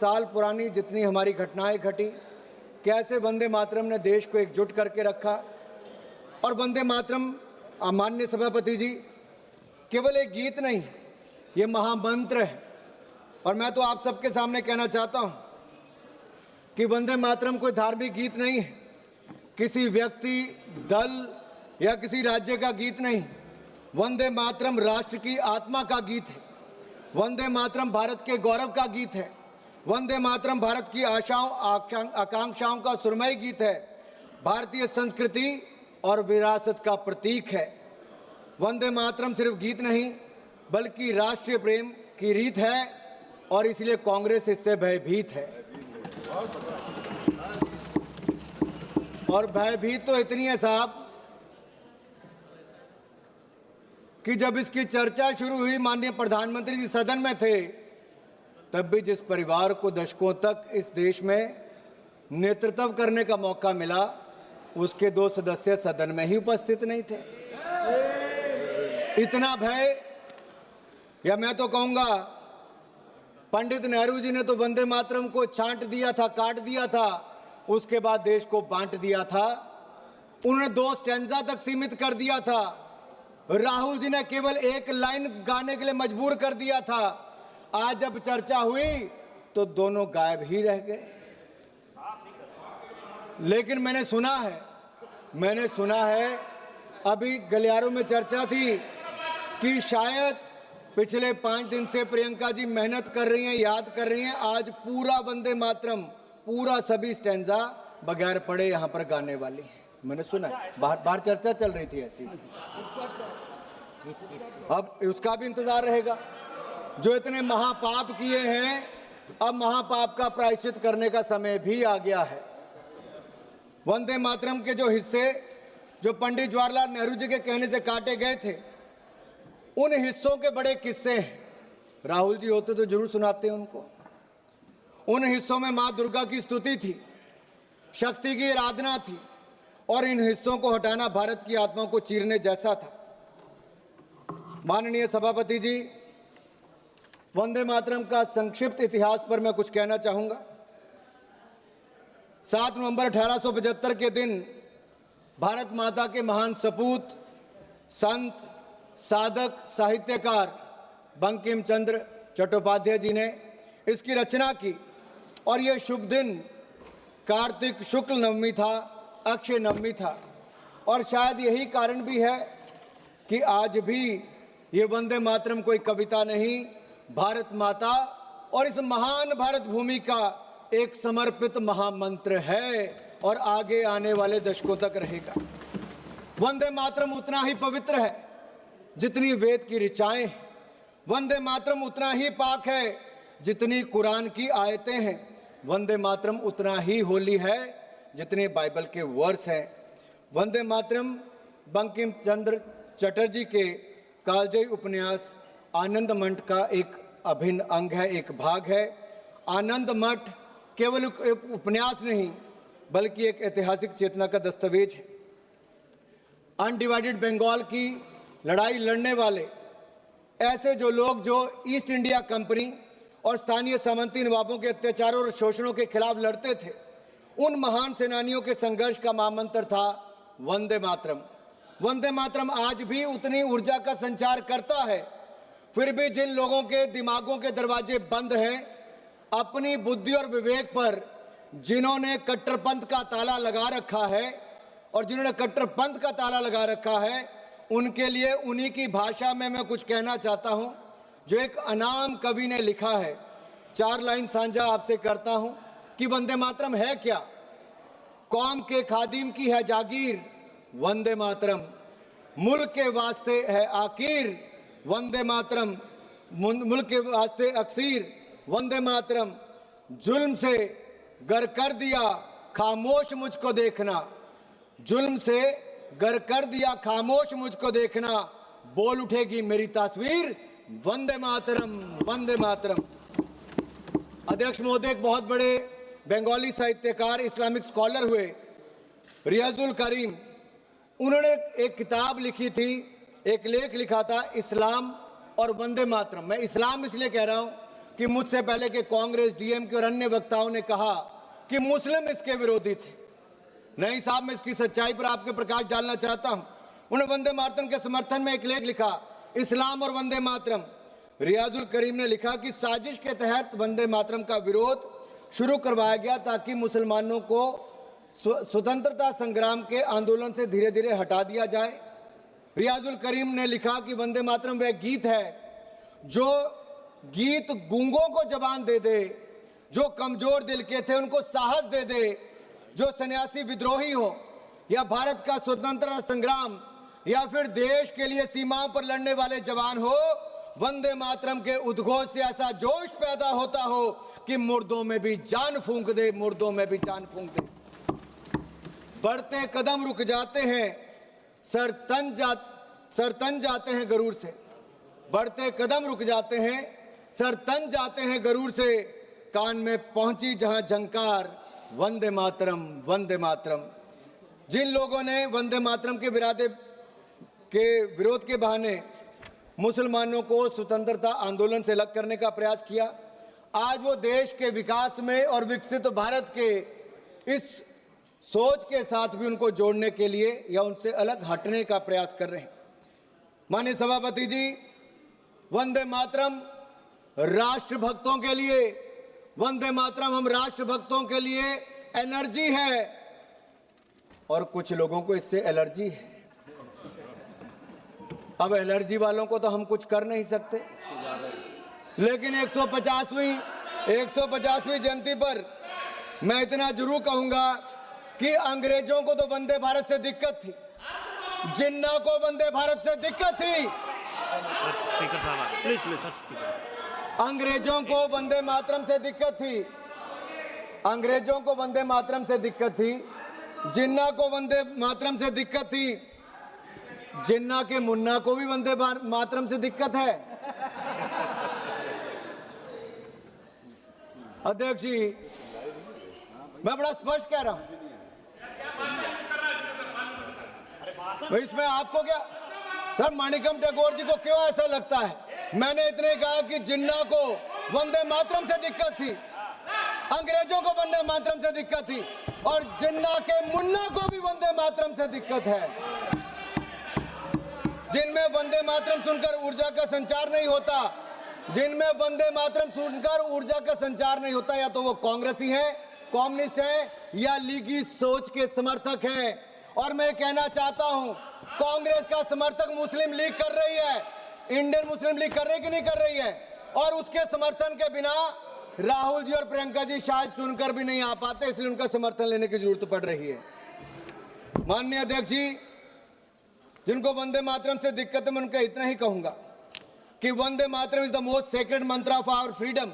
साल पुरानी जितनी हमारी घटनाएं घटी, कैसे वंदे मातरम ने देश को एकजुट करके रखा। और वंदे मातरम, माननीय सभापति जी, केवल एक गीत नहीं, ये महामंत्र है। और मैं तो आप सबके सामने कहना चाहता हूं कि वंदे मातरम कोई धार्मिक गीत नहीं है, किसी व्यक्ति, दल या किसी राज्य का गीत नहीं। वंदे मातरम राष्ट्र की आत्मा का गीत है। वंदे मातरम भारत के गौरव का गीत है। वंदे मातरम भारत की आशाओं आकांक्षाओं का सुरमई गीत है। भारतीय संस्कृति और विरासत का प्रतीक है। वंदे मातरम सिर्फ गीत नहीं बल्कि राष्ट्रीय प्रेम की रीत है और इसलिए कांग्रेस इससे भयभीत है। और भयभीत तो इतनी है साहब कि जब इसकी चर्चा शुरू हुई, माननीय प्रधानमंत्री जी सदन में थे, तब भी जिस परिवार को दशकों तक इस देश में नेतृत्व करने का मौका मिला, उसके 2 सदस्य सदन में ही उपस्थित नहीं थे। इतना भय, या मैं तो कहूंगा पंडित नेहरू जी ने तो वंदे मातरम को छांट दिया था, काट दिया था, उसके बाद देश को बांट दिया था। उन्होंने 2 स्टैंजा तक सीमित कर दिया था। राहुल जी ने केवल 1 लाइन गाने के लिए मजबूर कर दिया था। आज जब चर्चा हुई तो दोनों गायब ही रह गए। लेकिन मैंने सुना है अभी गलियारों में चर्चा थी कि शायद पिछले 5 दिन से प्रियंका जी मेहनत कर रही हैं, याद कर रही हैं, आज पूरा वंदे मातरम, पूरा सभी स्टैंजा बगैर पढ़े यहां पर गाने वाली है। मैंने सुना, बाहर चर्चा चल रही थी ऐसी। अब उसका भी इंतजार रहेगा। जो इतने महापाप किए हैं, अब महापाप का प्रायश्चित करने का समय भी आ गया है। वंदे मातरम के जो हिस्से जो पंडित जवाहरलाल नेहरू जी के कहने से काटे गए थे, उन हिस्सों के बड़े किस्से हैं। राहुल जी होते तो जरूर सुनाते उनको। उन हिस्सों में मां दुर्गा की स्तुति थी, शक्ति की आराधना थी, और इन हिस्सों को हटाना भारत की आत्मा को चीरने जैसा था। माननीय सभापति जी, वंदे मातरम का संक्षिप्त इतिहास पर मैं कुछ कहना चाहूंगा। 7 नवंबर 1875 के दिन भारत माता के महान सपूत, संत, साधक, साहित्यकार बंकिम चंद्र चट्टोपाध्याय जी ने इसकी रचना की। और यह शुभ दिन कार्तिक शुक्ल नवमी था, अक्षय नवमी था। और शायद यही कारण भी है कि आज भी ये वंदे मातरम कोई कविता नहीं, भारत माता और इस महान भारत भूमि का एक समर्पित महामंत्र है और आगे आने वाले दशकों तक रहेगा। वंदे मातरम उतना ही पवित्र है जितनी वेद की ऋचाएं हैं। वंदे मातरम उतना ही पाक है जितनी कुरान की आयतें हैं। वंदे मातरम उतना ही होली है जितने बाइबल के वर्स हैं। वंदे मातरम बंकिम चंद्र चटर्जी के कालजयी उपन्यास आनंद मठ का एक अभिन्न अंग है, एक भाग है। आनंद मठ केवल एक उपन्यास नहीं बल्कि एक ऐतिहासिक चेतना का दस्तावेज है। अनडिवाइडेड बंगाल की लड़ाई लड़ने वाले ऐसे जो लोग जो ईस्ट इंडिया कंपनी और स्थानीय सामंती नवाबों के अत्याचारों और शोषणों के खिलाफ लड़ते थे, उन महान सेनानियों के संघर्ष का महामंत्र था वंदे मातरम। वंदे मातरम आज भी उतनी ऊर्जा का संचार करता है। फिर भी जिन लोगों के दिमागों के दरवाजे बंद हैं, अपनी बुद्धि और विवेक पर जिन्होंने कट्टरपंथ का ताला लगा रखा है और जिन्होंने कट्टरपंथ का ताला लगा रखा है, उनके लिए उन्हीं की भाषा में मैं कुछ कहना चाहता हूं जो एक अनाम कवि ने लिखा है। 4 लाइन साझा आपसे करता हूं कि वंदे मातरम है क्या। कौम के खादिम की है जागीर, वंदे मातरम। मुल्क के वास्ते है आकीर, वंदे मातरम। मुल्क के वास्ते अक्सीर, वंदे मातरम। जुल्म से गर कर दिया खामोश मुझको देखना, जुल्म से गर कर दिया खामोश मुझको देखना, बोल उठेगी मेरी तस्वीर, वंदे मातरम, वंदे मातरम। अध्यक्ष महोदय एक बहुत बड़े बंगाली साहित्यकार, इस्लामिक स्कॉलर हुए, रियाजुल करीम, उन्होंने एक किताब लिखी थी, एक लेख लिखा था, इस्लाम और वंदे मातरम। मैं इस्लाम इसलिए कह रहा हूं कि मुझसे पहले के कांग्रेस, डीएमके और अन्य वक्ताओं ने कहा कि मुस्लिम इसके विरोधी थे। नहीं साहब, मैं इसकी सच्चाई पर आपके प्रकाश डालना चाहता हूं। उन्होंने वंदे मातरम के समर्थन में एक लेख लिखा, इस्लाम और वंदे मातरम। रियाजुल करीम ने लिखा कि साजिश के तहत वंदे मातरम का विरोध शुरू करवाया गया ताकि मुसलमानों को स्वतंत्रता संग्राम के आंदोलन से धीरे धीरे हटा दिया जाए। रियाजुल करीम ने लिखा कि वंदे मातरम वह गीत है जो गीत गूंगों को जबान दे दे, जो कमजोर दिल के थे उनको साहस दे दे, जो सन्यासी विद्रोही हो या भारत का स्वतंत्रता संग्राम या फिर देश के लिए सीमाओं पर लड़ने वाले जवान हो, वंदे मातरम के उद्घोष से ऐसा जोश पैदा होता हो कि मुर्दों में भी जान फूंक दे, मुर्दों में भी जान फूंक दे। बढ़ते कदम रुक जाते हैं, सर तन जाते हैं गरूर से। बढ़ते कदम रुक जाते हैं, सर तन जाते हैं गरूर से। कान में पहुंची जहां झंकार, वंदे मातरम, वंदे मातरम। जिन लोगों ने वंदे मातरम के विरोध के बहाने मुसलमानों को स्वतंत्रता आंदोलन से अलग करने का प्रयास किया, आज वो देश के विकास में और विकसित भारत के इस सोच के साथ भी उनको जोड़ने के लिए या उनसे अलग हटने का प्रयास कर रहे हैं। माननीय सभापति जी, वंदे मातरम राष्ट्रभक्तों के लिए, वंदे मातरम हम राष्ट्रभक्तों के लिए एनर्जी है और कुछ लोगों को इससे एलर्जी है। अब एलर्जी वालों को तो हम कुछ कर नहीं सकते, लेकिन 150वीं जयंती पर मैं इतना जरूर कहूंगा कि अंग्रेजों को तो वंदे भारत से दिक्कत थी, जिन्ना को वंदे भारत से दिक्कत थी। स्पीकर साहब प्लीज स्पीकर। अंग्रेजों को वंदे मातरम से दिक्कत थी, अंग्रेजों को वंदे मातरम से दिक्कत थी, जिन्ना को वंदे मातरम से दिक्कत थी, जिन्ना के मुन्ना को भी वंदे मातरम से दिक्कत है। अध्यक्ष जी, मैं बड़ा स्पष्ट कह रहा हूं, इसमें आपको क्या सर, माणिकम टैगोर जी को क्यों ऐसा लगता है? मैंने इतने कहा कि जिन्ना को वंदे मातरम से दिक्कत थी, अंग्रेजों को वंदे मातरम से दिक्कत थी और जिन्ना के मुन्ना को भी वंदे मातरम से दिक्कत है। जिनमें वंदे मातरम सुनकर ऊर्जा का संचार नहीं होता, जिनमें वंदे मातरम सुनकर ऊर्जा का संचार नहीं होता, या तो वो कांग्रेसी हैं, कम्युनिस्ट हैं या लीगी सोच के समर्थक हैं। और मैं कहना चाहता हूं, कांग्रेस का समर्थक मुस्लिम लीग कर रही है, इंडियन मुस्लिम लीग कर रही कि नहीं कर रही है, और उसके समर्थन के बिना राहुल जी और प्रियंका जी शायद चुनकर भी नहीं आ पाते, इसलिए उनका समर्थन लेने की जरूरत पड़ रही है। माननीय अध्यक्ष जी, जिनको वंदे मातरम से दिक्कत है, मैं उनका इतना ही कहूंगा कि Vande Mataram is the most sacred mantra of our freedom.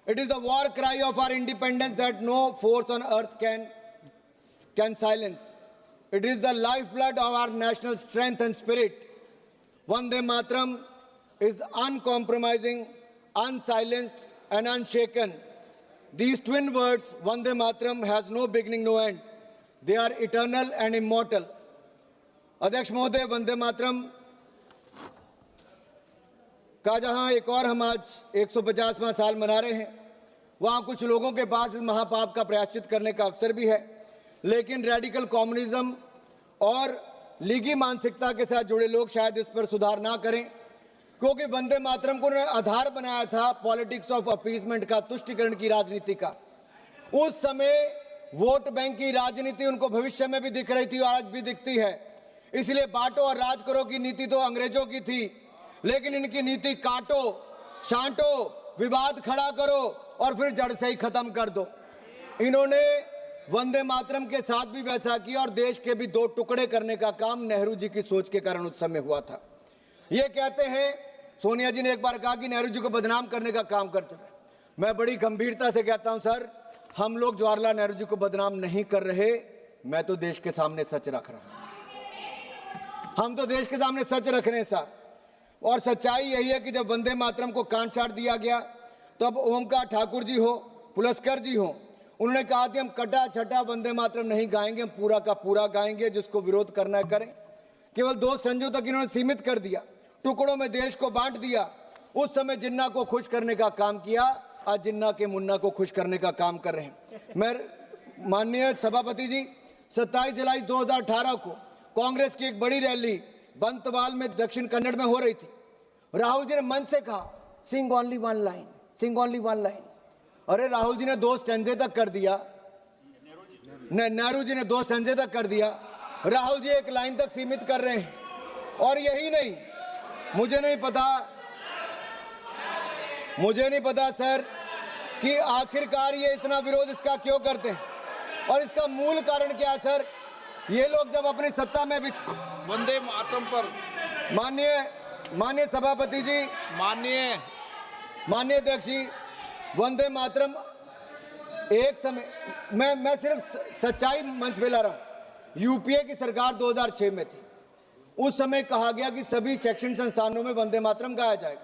It is the war cry of our independence that no force on earth can silence. It is the lifeblood of our national strength and spirit. Vande Mataram is uncompromising, unsilenced and unshaken. These twin words, Vande Mataram, has no beginning, no end. They are eternal and immortal. अध्यक्ष महोदय, वंदे मातरम का जहां एक और हम आज 150वां साल मना रहे हैं, वहां कुछ लोगों के पास इस महापाप का प्रायश्चित करने का अवसर भी है, लेकिन रेडिकल कम्युनिज्म और लीगी मानसिकता के साथ जुड़े लोग शायद इस पर सुधार ना करें, क्योंकि वंदे मातरम को उन्होंने आधार बनाया था पॉलिटिक्स ऑफ अपीसमेंट का, तुष्टिकरण की राजनीति का। उस समय वोट बैंक की राजनीति उनको भविष्य में भी दिख रही थी और आज भी दिखती है। इसलिए बांटो और राज करो की नीति तो अंग्रेजों की थी, लेकिन इनकी नीति काटो, छांटो, विवाद खड़ा करो और फिर जड़ से ही खत्म कर दो। इन्होंने वंदे मातरम के साथ भी वैसा किया और देश के भी दो टुकड़े करने का काम नेहरू जी की सोच के कारण उस समय हुआ था। ये कहते हैं, सोनिया जी ने एक बार कहा कि नेहरू जी को बदनाम करने का काम करते थे। मैं बड़ी गंभीरता से कहता हूं सर, हम लोग जवाहरलाल नेहरू जी को बदनाम नहीं कर रहे, मैं तो देश के सामने सच रख रहा हूं। हम तो देश के सामने सच रख रहे हैं साहब, और सच्चाई यही है कि जब वंदे मातरम को काट छाट दिया गया तो अब ओमकार ठाकुर जी हो, पुलस्कर जी हो, उन्होंने कहा कि हम कटा छटा वंदे मातरम नहीं गाएंगे, हम पूरा का पूरा गाएंगे, जिसको विरोध करना है करें। केवल 2 संजों तक इन्होंने सीमित कर दिया, टुकड़ों में देश को बांट दिया उस समय जिन्ना को खुश करने का काम किया, आज जिन्ना के मुन्ना को खुश करने का काम कर रहे हैं। मैं माननीय सभापति जी, 27 जुलाई 2018 को कांग्रेस की एक बड़ी रैली बंतवाल में दक्षिण कन्नड़ में हो रही थी। राहुल जी ने मंच से कहा सिंग ओनली वन लाइन, सिंग ओनली वन लाइन। अरे राहुल जी ने 2 स्टैंजे तक कर दिया, नेहरू जी ने 2 स्टैंजे तक कर दिया, राहुल जी 1 लाइन तक सीमित कर रहे हैं। और यही नहीं, मुझे नहीं पता सर कि आखिरकार ये इतना विरोध इसका क्यों करते हैं और इसका मूल कारण क्या है सर। ये लोग जब अपनी सत्ता में भी वंदे मातरम पर माननीय सभापति जी, माननीय अध्यक्ष जी, वंदे मातरम एक समय मैं सिर्फ सच्चाई मंच पे ला रहा हूं। यूपीए की सरकार 2006 में थी, उस समय कहा गया कि सभी शैक्षणिक संस्थानों में वंदे मातरम गाया जाएगा,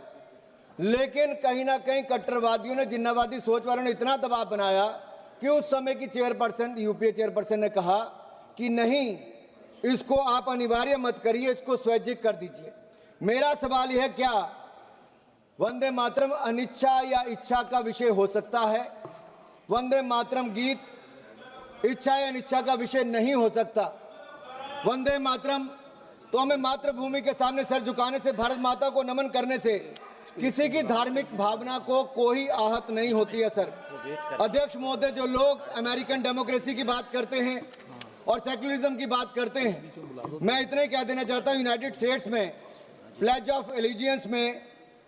लेकिन कहीं ना कहीं कट्टरवादियों ने, जिन्नावादी सोच वालों ने इतना दबाव बनाया कि उस समय की चेयरपर्सन, यूपीए चेयरपर्सन ने कहा कि नहीं, इसको आप अनिवार्य मत करिए, इसको स्वैच्छिक कर दीजिए। मेरा सवाल यह है, क्या वंदे मातरम अनिच्छा या इच्छा का विषय हो सकता है? वंदे मातरम गीत इच्छा या अनिच्छा का विषय नहीं हो सकता। वंदे मातरम तो हमें मातृभूमि के सामने सर झुकाने से, भारत माता को नमन करने से किसी की धार्मिक भावना को कोई आहत नहीं होती है सर। अध्यक्ष महोदय, जो लोग अमेरिकन डेमोक्रेसी की बात करते हैं और सेक्युलरिज्म की बात करते हैं, मैं इतना ही कह देना चाहता हूं, यूनाइटेड स्टेट्स में प्लेज ऑफ एलिजियंस में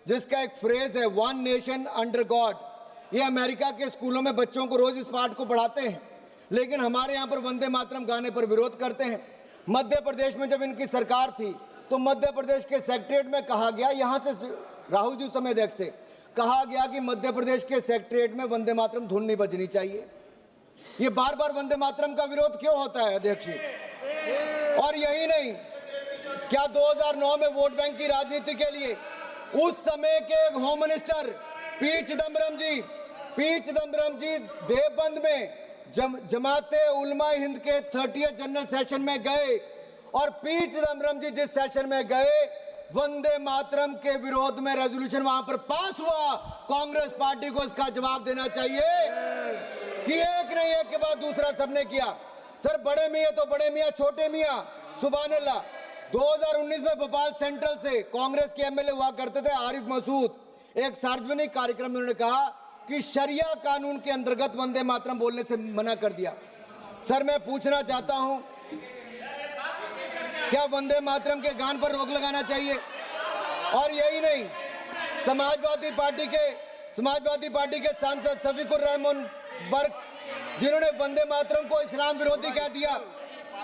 जिसका एक फ्रेज है वन नेशन अंडर गॉड, ये अमेरिका के स्कूलों में बच्चों को रोज इस पाठ को पढ़ाते हैं, लेकिन हमारे यहाँ पर वंदे मातरम गाने पर विरोध करते हैं। मध्य प्रदेश में जब इनकी सरकार थी तो मध्य प्रदेश के सेक्रेटरीट में कहा गया, यहाँ से राहुल जी उस समय अध्यक्ष थे, कहा गया कि मध्य प्रदेश के सेक्रेटरीट में वंदे मातरम धुन नहीं बजनी चाहिए। ये बार बार वंदे मातरम का विरोध क्यों होता है अध्यक्ष जी? और यही नहीं, क्या 2009 में वोट बैंक की राजनीति के लिए उस समय के होम मिनिस्टर पी चिदम्बरम जी देवबंद में जमाते उलमा हिंद के 30th जनरल सेशन में गए, और पी चिदम्बरम जी जिस सेशन में गए, वंदे मातरम के विरोध में रेजोल्यूशन वहां पर पास हुआ। कांग्रेस पार्टी को इसका जवाब देना चाहिए कि एक नहीं, एक के बाद दूसरा सबने किया। सर बड़े मियां तो बड़े मियां, छोटे मियां सुभान अल्लाह। 2019 में भोपाल सेंट्रल से कांग्रेस के एमएलए हुआ करते थे आरिफ मसूद, एक सार्वजनिक कार्यक्रम में उन्होंने कहा कि शरिया कानून के अंतर्गत वंदे मातरम बोलने से मना कर दिया। सर मैं पूछना चाहता हूं, क्या वंदे मातरम के गान पर रोक लगाना चाहिए? और यही नहीं, समाजवादी पार्टी के सांसद शफीकुर रहमान बर्क, जिन्होंने वंदे मातरम को इस्लाम विरोधी कह दिया।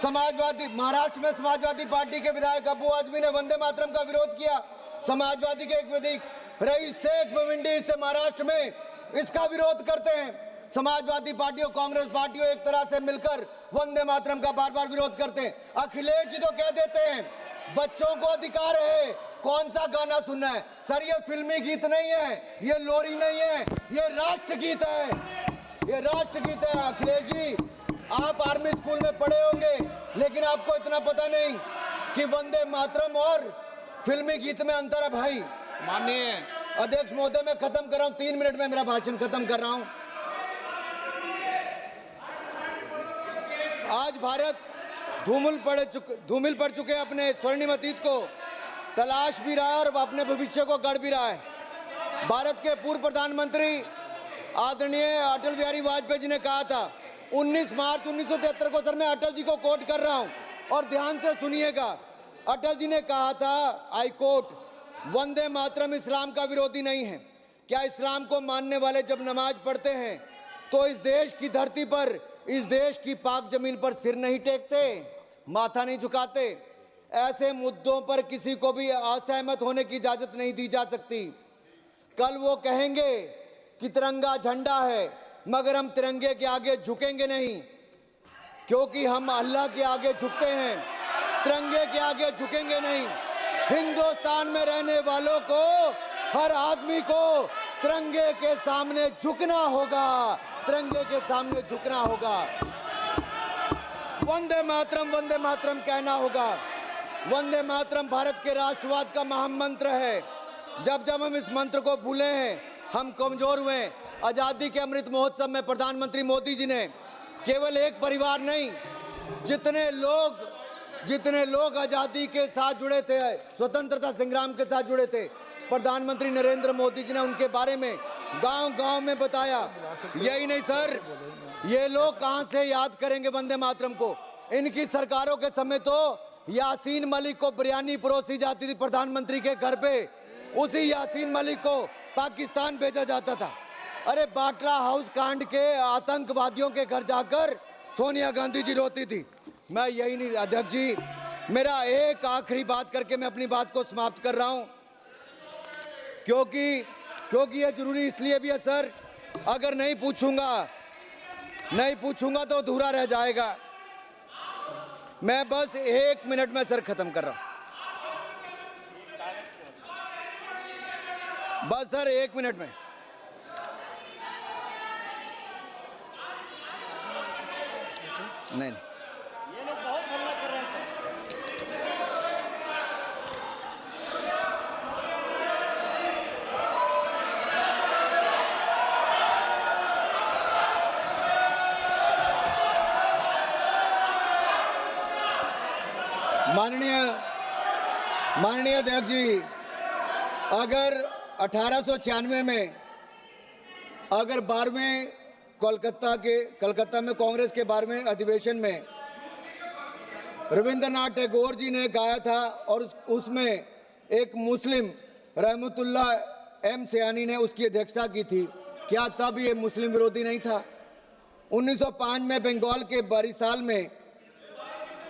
महाराष्ट्र में समाजवादी पार्टी के विधायक अबू आजमी ने वंदे मातरम का विरोध किया। समाजवादी के एक विधायक रईस शेख भिवंडी से महाराष्ट्र में इसका विरोध करते हैं। समाजवादी पार्टियों, कांग्रेस पार्टियों एक तरह से मिलकर वंदे मातरम का बार बार विरोध करते हैं। अखिलेश जी तो कह देते हैं बच्चों को अधिकार है कौन सा गाना सुनना है। सर ये फिल्मी गीत नहीं है, ये लोरी नहीं है, ये राष्ट्रगीत है, ये राष्ट्रगीत है। अखिलेश जी, आप आर्मी स्कूल में पढ़े होंगे, लेकिन आपको इतना पता नहीं कि वंदे मातरम और फिल्मी गीत में अंतर है भाई। माननीय अध्यक्ष महोदय, मैं खत्म कर रहा हूं, 3 मिनट में मेरा भाषण खत्म कर रहा हूं। आज भारत धूमिल पड़ चुके अपने स्वर्णिम अतीत को तलाश भी रहा है और अपने भविष्य को गढ़ भी रहा है। भारत के पूर्व प्रधानमंत्री आदरणीय अटल बिहारी वाजपेयी जी ने कहा था 19 मार्च 1973 को, सर मैं अटल जी को कोट कर रहा हूं और ध्यान से सुनिएगा। अटल जी ने कहा था, आई कोट, वंदे मातरम इस्लाम का विरोधी नहीं है। क्या इस्लाम को मानने वाले जब नमाज पढ़ते हैं तो इस देश की धरती पर, इस देश की पाक जमीन पर सिर नहीं टेकते, माथा नहीं झुकाते? ऐसे मुद्दों पर किसी को भी असहमत होने की इजाजत नहीं दी जा सकती। कल वो कहेंगे कि तिरंगा झंडा है, मगर हम तिरंगे के आगे झुकेंगे नहीं, क्योंकि हम अल्लाह के आगे झुकते हैं, तिरंगे के आगे झुकेंगे नहीं। हिंदुस्तान में रहने वालों को, हर आदमी को तिरंगे के सामने झुकना होगा, तिरंगे के सामने झुकना होगा। वंदे मातरम कहना होगा। वंदे मातरम भारत के राष्ट्रवाद का महामंत्र है। जब जब हम इस मंत्र को भूले हैं, हम कमजोर हुए। आजादी के अमृत महोत्सव में प्रधानमंत्री मोदी जी ने केवल एक परिवार नहीं, जितने लोग आजादी के साथ जुड़े थे, स्वतंत्रता संग्राम के साथ जुड़े थे, प्रधानमंत्री नरेंद्र मोदी जी ने उनके बारे में गांव-गांव में बताया। यही नहीं सर, ये लोग कहां से याद करेंगे वंदे मातरम को। इनकी सरकारों के समय तो यासीन मलिक को बिरयानी परोसी जाती थी प्रधानमंत्री के घर पे, उसी यासीन मलिक को पाकिस्तान भेजा जाता था। अरे बाटला हाउस कांड के आतंकवादियों के घर जाकर सोनिया गांधी जी रोती थी। मैं यही नहीं अध्यक्ष जी, मेरा एक आखिरी बात करके मैं अपनी बात को समाप्त कर रहा हूं, क्योंकि ये जरूरी इसलिए भी है सर, अगर नहीं पूछूंगा तो अधूरा रह जाएगा। मैं बस 1 मिनट में सर खत्म कर रहा हूं, बस सर 1 मिनट में। नहीं ये लोग बहुत हल्ला कर रहे हैं सर। माननीय अध्यक्ष जी, अगर 1896 में अगर 12वें कलकत्ता में कांग्रेस के 12वें अधिवेशन में रविंद्रनाथ टैगोर जी ने गाया था और उसमें एक मुस्लिम रहमतुल्लाह एम सयानी ने उसकी अध्यक्षता की थी, क्या तब ये मुस्लिम विरोधी नहीं था? 1905 में बंगाल के बारिसाल में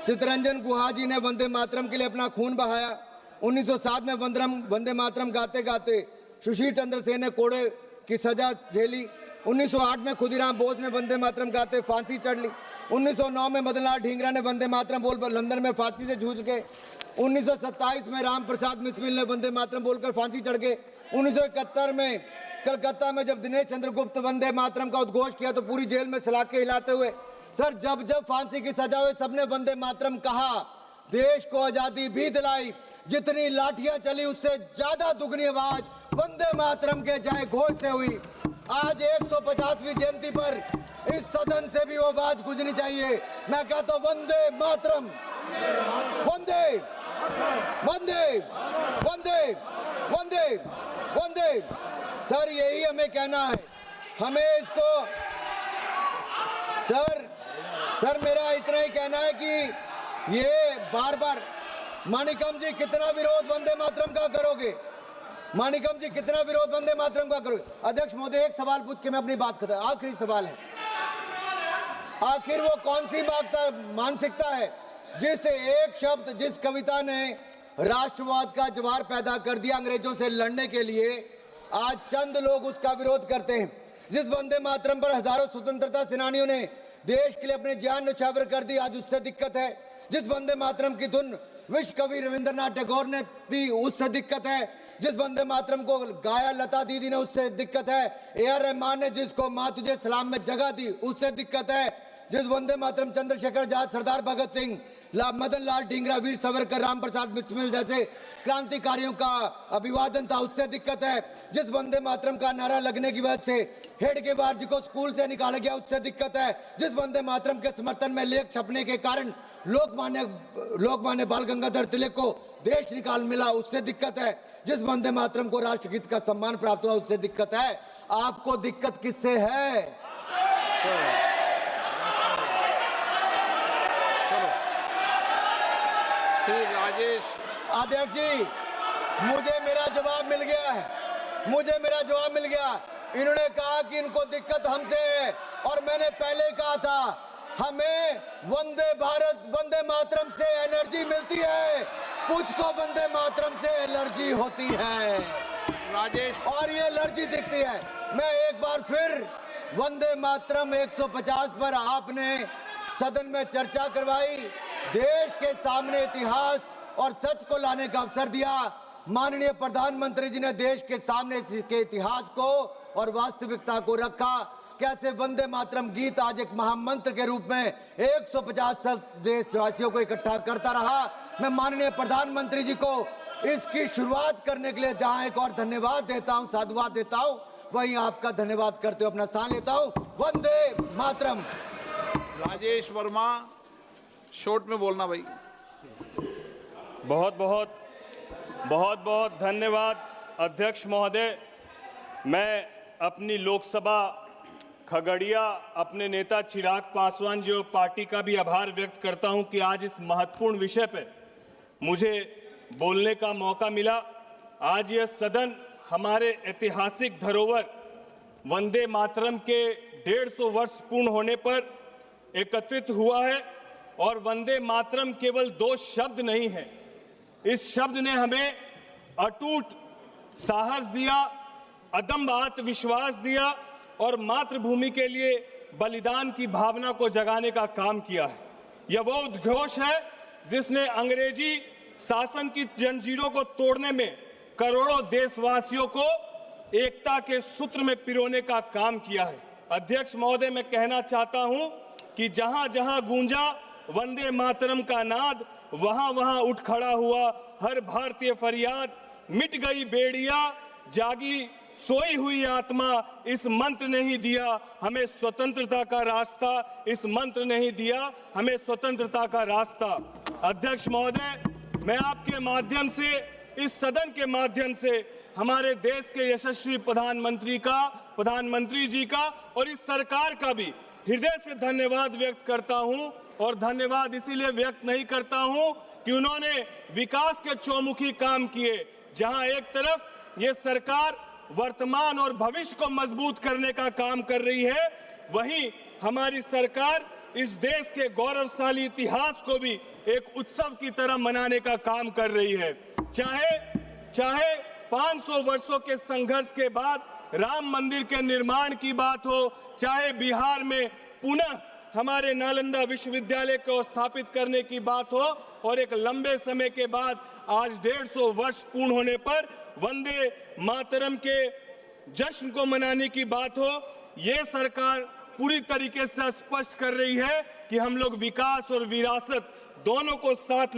चित्तरंजन गुहा जी ने वंदे मातरम के लिए अपना खून बहाया। 1907 में वंदे मातरम गाते गाते सुशील चंद्र सेन ने कोड़े की सजा झेली। 1908 में खुदीराम बोस ने वंदे मातरम गाते फांसी चढ़ ली। 1909 में मदनलाल ढींगरा ने वंदे मातरम बोल लंदन में फांसी से जूझ गए। 1927 में राम प्रसाद बिस्मिल ने वंदे मातरम बोलकर फांसी चढ़ गए। 1971 में कलकत्ता में जब दिनेश चंद्रगुप्त वंदे मातरम का उद्घोष किया तो पूरी जेल में सलाखे हिलाते हुए सर जब फांसी की सजा हुई सबने वंदे मातरम कहा। देश को आजादी भी दिलाई, जितनी लाठियां चली उससे ज्यादा दुगनी आवाज वंदे मातरम के जय घोष से हुई। आज 150वीं जयंती पर इस सदन से भी वो आवाज गूंजनी चाहिए। मैं कहता हूं वंदे मातरम, वंदे वंदे वंदे वंदे वंदे। सर यही हमें कहना है, हमें इसको सर मेरा इतना ही कहना है कि ये बार बार मानिकम जी कितना विरोध वंदे मातरम का करोगे? मानिकम जी कितना विरोध वंदे मातरम का करोगे? अध्यक्ष महोदय एक सवाल पूछ के मैं अपनी बात खत्म, आखिरी सवाल है, आखिर वो कौन सी मानसिकता है जिस एक शब्द जिस कविता ने राष्ट्रवाद का ज्वार पैदा कर दिया अंग्रेजों से लड़ने के लिए, आज चंद लोग उसका विरोध करते हैं। जिस वंदे मातरम पर हजारों स्वतंत्रता सेनानियों ने देश के लिए अपनी जान न्यौछावर कर दी, आज उससे दिक्कत है। जिस वंदे मातरम की धुन विश्व कवि रविंद्रनाथ टैगोर ने दी, उससे दिक्कत है। जिस वंदे मातरम को गाया लता दीदी ने, उससे दिक्कत है। ए.आर. रहमान ने जिसको माँ तुझे सलाम में जगह दी, उससे दिक्कत है। जिस वंदे मातरम चंद्रशेखर आजाद, सरदार भगत सिंह, मदन लाल ढींगरा, वीर सावरकर, राम प्रसाद बिस्मिल जैसे क्रांतिकारियों का अभिवादन था, उससे दिक्कत है। जिस वंदे मातरम का नारा लगने की वजह से हेडगेवार जी को स्कूल से निकाला गया, उससे दिक्कत है। जिस वंदे मातरम के समर्थन में लेख छपने के कारण लोकमान्य बाल गंगाधर तिलक को देश निकाल मिला, उससे दिक्कत है। जिस वंदे मातरम को राष्ट्रगीत का सम्मान प्राप्त हुआ, उससे दिक्कत है। आपको दिक्कत किससे है? श्री राजेश अध्यक्ष जी, मुझे मेरा जवाब मिल गया है, मुझे मेरा जवाब मिल गया। इन्होंने कहा कि इनको दिक्कत हमसे है, और मैंने पहले कहा था हमें वंदे मातरम से एनर्जी मिलती है, कुछ को वंदे मातरम से एलर्जी होती है राजेश, और ये एलर्जी दिखती है। मैं एक बार फिर वंदे मातरम 150 पर आपने सदन में चर्चा करवाई, देश के सामने इतिहास और सच को लाने का अवसर दिया। माननीय प्रधानमंत्री जी ने देश के सामने के इतिहास को और वास्तविकता को रखा। कैसे वंदे मातरम गीत आज एक महामंत्र के रूप में 150 देशवासियों को इकट्ठा करता रहा। मैं माननीय प्रधानमंत्री जी को इसकी शुरुआत करने के लिए जहां एक और धन्यवाद देता हूं, साधुवाद देता हूं, वहीं आपका धन्यवाद करते हुए अपना स्थान लेता हूं। वंदे मातरम। राजेश वर्मा, शॉर्ट में बोलना भाई। बहुत बहुत धन्यवाद अध्यक्ष महोदय। मैं अपनी लोकसभा खगड़िया अपने नेता चिराग पासवान जी और पार्टी का भी आभार व्यक्त करता हूं कि आज इस महत्वपूर्ण विषय पे मुझे बोलने का मौका मिला। आज यह सदन हमारे ऐतिहासिक धरोहर वंदे मातरम के 150 वर्ष पूर्ण होने पर एकत्रित हुआ है। और वंदे मातरम केवल 2 शब्द नहीं है, इस शब्द ने हमें अटूट साहस दिया, अदम्य आत्मविश्वास दिया और मातृभूमि के लिए बलिदान की भावना को जगाने का काम किया है। यह वो उद्घोष है जिसने अंग्रेजी शासन की जंजीरों को तोड़ने में करोड़ों देशवासियों को एकता के सूत्र में पिरोने का काम किया है। अध्यक्ष महोदय, मैं कहना चाहता हूं कि जहां जहां गूंजा वंदे मातरम का नाद, वहां वहां उठ खड़ा हुआ हर भारतीय फरियाद, मिट गई बेड़िया, जागी सोई हुई आत्मा, इस मंत्र ने ही दिया हमें स्वतंत्रता का रास्ता, इस मंत्र ने ही दिया हमें स्वतंत्रता का रास्ता। अध्यक्ष महोदय, मैं आपके माध्यम से, इस सदन के माध्यम से हमारे देश के यशस्वी प्रधानमंत्री जी का और इस सरकार का भी हृदय से धन्यवाद व्यक्त करता हूं। और धन्यवाद इसीलिए व्यक्त नहीं करता हूं कि उन्होंने विकास के चौमुखी काम किए। जहां एक तरफ ये सरकार वर्तमान और भविष्य को मजबूत करने का काम कर रही है, वहीं हमारी सरकार इस देश के गौरवशाली इतिहास को भी एक उत्सव की तरह मनाने का काम कर रही है। चाहे 500 वर्षों के संघर्ष के बाद राम मंदिर के निर्माण की बात हो, चाहे बिहार में पुनः हमारे नालंदा विश्वविद्यालय को स्थापित करने की बात हो, और एक लंबे समय के बाद आज 150 वर्ष पूर्ण होने पर वंदे मातरम के जश्न को मनाने की बात हो, ये सरकार पूरी तरीके से स्पष्ट कर रही है कि हम लोग विकास और विरासत दोनों को साथ